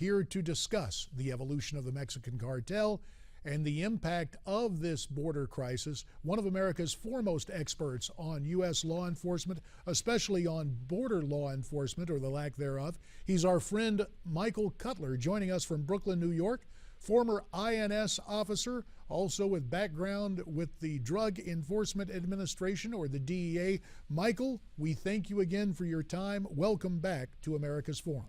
here to discuss the evolution of the Mexican cartel and the impact of this border crisis. One of America's foremost experts on U.S. law enforcement, especially on border law enforcement or the lack thereof. He's our friend Michael Cutler, joining us from Brooklyn, New York. Former INS officer, also with background with the Drug Enforcement Administration, or the DEA. Michael, we thank you again for your time. Welcome back to America's Forum.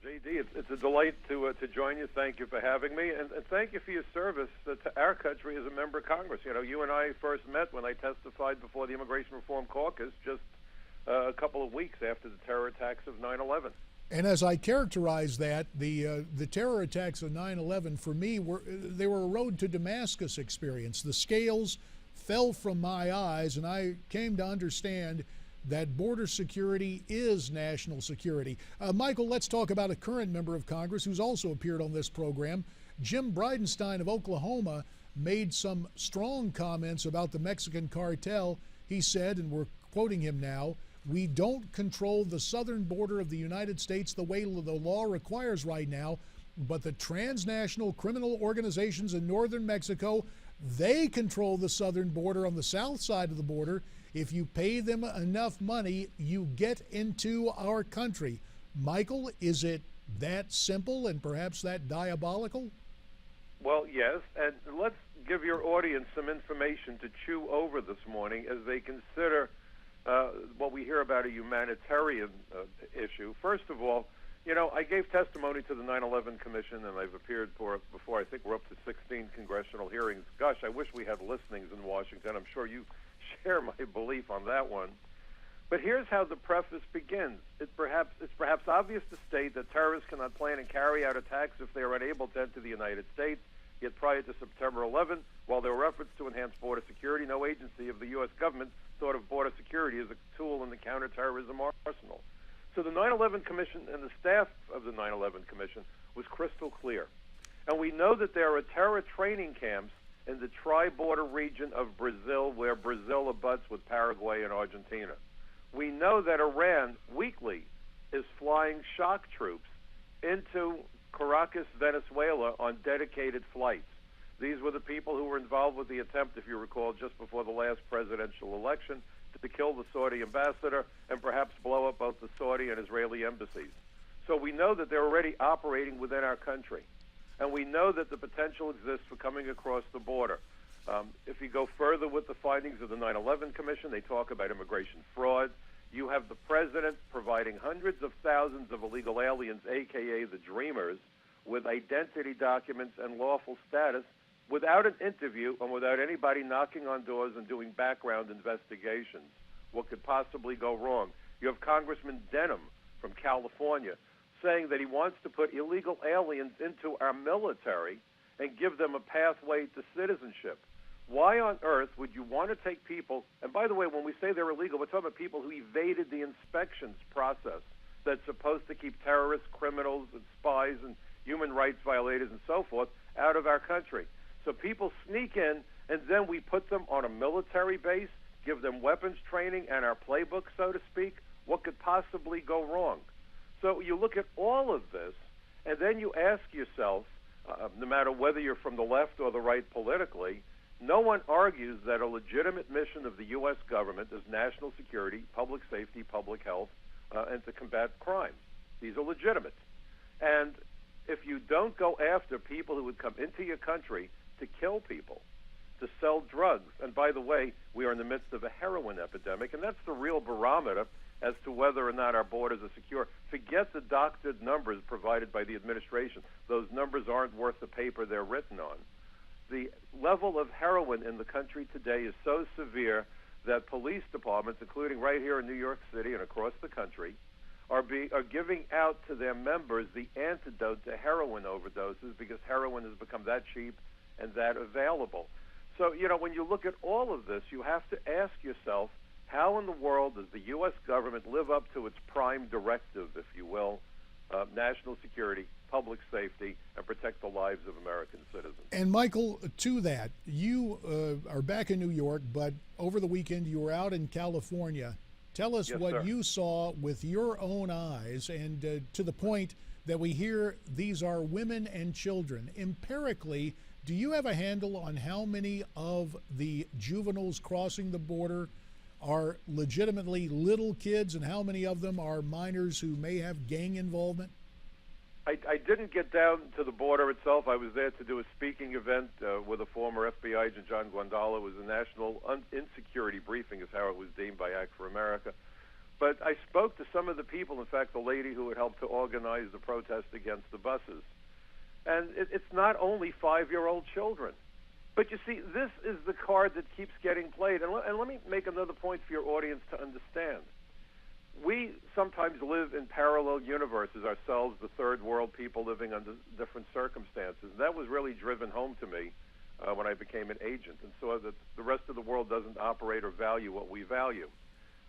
JD, it's a delight to join you. Thank you for having me, and thank you for your service to our country as a member of Congress. You know, you and I first met when I testified before the Immigration Reform Caucus just a couple of weeks after the terror attacks of 9/11. And as I characterize that, the terror attacks of 9/11 for me were a road to Damascus experience. The scales fell from my eyes, and I came to understand that border security is national security. Michael, let's talk about a current member of Congress who's also appeared on this program. Jim Bridenstine of Oklahoma made some strong comments about the Mexican cartel. He said, and we're quoting him now, "We don't control the southern border of the United States the way the law requires right now, but the transnational criminal organizations in northern Mexico, they control the southern border on the south side of the border. If you pay them enough money, you get into our country." Michael, is it that simple and perhaps that diabolical? Well, yes, and let's give your audience some information to chew over this morning as they consider what we hear about a humanitarian issue. First of all, you know, I gave testimony to the 9/11 Commission, and I've appeared for it before. I think we're up to 16 congressional hearings. Gosh, I wish we had listenings in Washington. I'm sure you share my belief on that one. But here's how the preface begins. It's perhaps obvious to state that terrorists cannot plan and carry out attacks if they are unable to enter the United States. Yet prior to September 11, while there were efforts to enhance border security, no agency of the U.S. government thought of border security as a tool in the counterterrorism arsenal. So the 9/11 Commission and the staff of the 9/11 Commission was crystal clear. And we know that there are terror training camps in the tri-border region of Brazil, where Brazil abuts with Paraguay and Argentina. We know that Iran weekly is flying shock troops into Caracas, Venezuela, on dedicated flights. These were the people who were involved with the attempt, if you recall, just before the last presidential election, to kill the Saudi ambassador and perhaps blow up both the Saudi and Israeli embassies. So we know that they're already operating within our country. And we know that the potential exists for coming across the border. If you go further with the findings of the 9/11 Commission, they talk about immigration fraud. You have the president providing hundreds of thousands of illegal aliens, a.k.a. the Dreamers, with identity documents and lawful status without an interview and without anybody knocking on doors and doing background investigations. What could possibly go wrong? You have Congressman Denham from California saying that he wants to put illegal aliens into our military and give them a pathway to citizenship. Why on earth would you want to take people, and by the way, when we say they're illegal, we're talking about people who evaded the inspections process that's supposed to keep terrorists, criminals, and spies, and human rights violators, and so forth, out of our country. So people sneak in, and then we put them on a military base, give them weapons training and our playbook, so to speak. What could possibly go wrong? So you look at all of this, and then you ask yourself, no matter whether you're from the left or the right politically, no one argues that a legitimate mission of the U.S. government is national security, public safety, public health, and to combat crime. These are legitimate. And if you don't go after people who would come into your country to kill people, to sell drugs, and by the way, we are in the midst of a heroin epidemic, and that's the real barometer as to whether or not our borders are secure. Forget the doctored numbers provided by the administration. Those numbers aren't worth the paper they're written on. The level of heroin in the country today is so severe that police departments, including right here in New York City and across the country, are giving out to their members the antidote to heroin overdoses because heroin has become that cheap and that available. So, you know, when you look at all of this, you have to ask yourself, how in the world does the U.S. government live up to its prime directive, if you will, national security, public safety, and protect the lives of American citizens? And Michael, to that, you are back in New York, but over the weekend you were out in California. Tell us Yes, what sir. you saw with your own eyes, and to the point that we hear these are women and children. Empirically, do you have a handle on how many of the juveniles crossing the border are legitimately little kids and how many of them are minors who may have gang involvement? I didn't get down to the border itself. I was there to do a speaking event with a former FBI agent, John Guandala. It was a national insecurity briefing, is how it was deemed by Act for America. But I spoke to some of the people, in fact, the lady who had helped to organize the protest against the buses. And it's not only 5-year-old children. But you see, this is the card that keeps getting played. And let me make another point for your audience to understand. We sometimes live in parallel universes ourselves, the third world people living under different circumstances. And that was really driven home to me when I became an agent, and saw that the rest of the world doesn't operate or value what we value.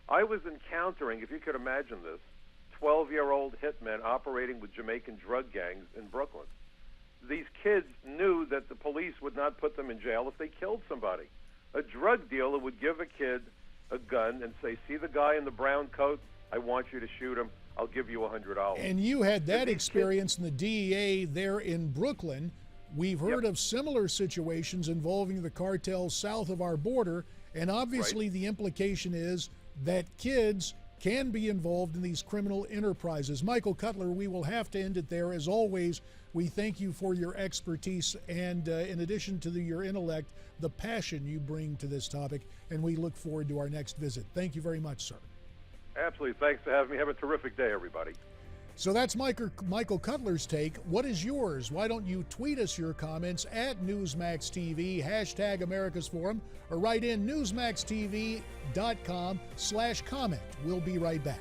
I was encountering, if you could imagine this, 12-year-old hitmen operating with Jamaican drug gangs in Brooklyn. These kids knew that the police would not put them in jail if they killed somebody. A drug dealer would give a kid a gun and say, see the guy in the brown coat? I want you to shoot him. I'll give you $100. And you had that experience in the DEA there in Brooklyn. We've heard of similar situations involving the cartels south of our border, and obviously the implication is that kids can be involved in these criminal enterprises. Michael Cutler, we will have to end it there. As always, we thank you for your expertise and, in addition to your intellect, the passion you bring to this topic, and we look forward to our next visit. Thank you very much, sir. Absolutely. Thanks for having me. Have a terrific day, everybody. So that's Michael Cutler's take. What is yours? Why don't you tweet us your comments at Newsmax TV, hashtag America's Forum, or write in newsmaxtv.com/comment. We'll be right back.